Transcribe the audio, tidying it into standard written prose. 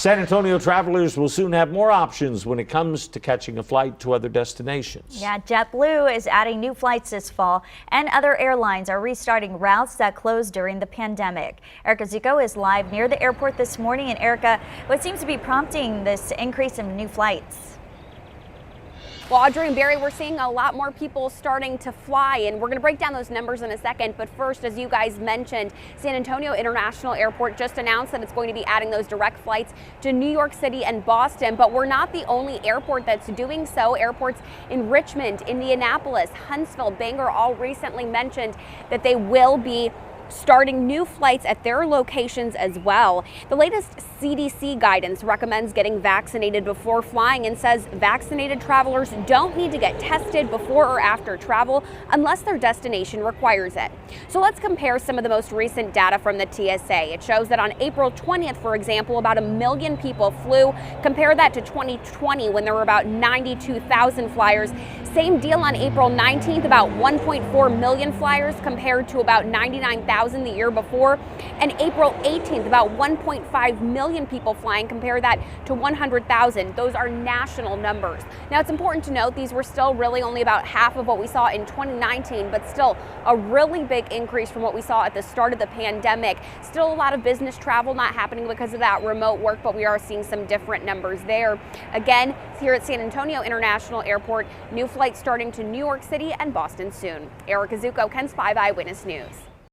San Antonio travelers will soon have more options when it comes to catching a flight to other destinations. Yeah, JetBlue is adding new flights this fall, and other airlines are restarting routes that closed during the pandemic. Erica Zuko is live near the airport this morning. And Erica, what seems to be prompting this increase in new flights? Well, Audrey and Barry, we're seeing a lot more people starting to fly, and we're going to break down those numbers in a second. But first, as you guys mentioned, San Antonio International Airport just announced that it's going to be adding those direct flights to New York City and Boston. But we're not the only airport that's doing so. Airports in Richmond, Indianapolis, Huntsville, Bangor all recently mentioned that they will be starting new flights at their locations as well. The latest CDC guidance recommends getting vaccinated before flying and says vaccinated travelers don't need to get tested before or after travel unless their destination requires it. So let's compare some of the most recent data from the TSA. It shows that on April 20th, for example, about 1 million people flew. Compare that to 2020 when there were about 92,000 flyers. Same deal on April 19th, about 1.4 million flyers compared to about 99,000 the year before. And April 18th, about 1.5 million people flying. Compare that to 100,000. Those are national numbers. Now, it's important to note these were still really only about half of what we saw in 2019, but still a really big increase from what we saw at the start of the pandemic. Still a lot of business travel not happening because of that remote work, but we are seeing some different numbers there. Again, here at San Antonio International Airport, new flights starting to New York City and Boston soon. Erica Zuko, KENS 5 Eyewitness News.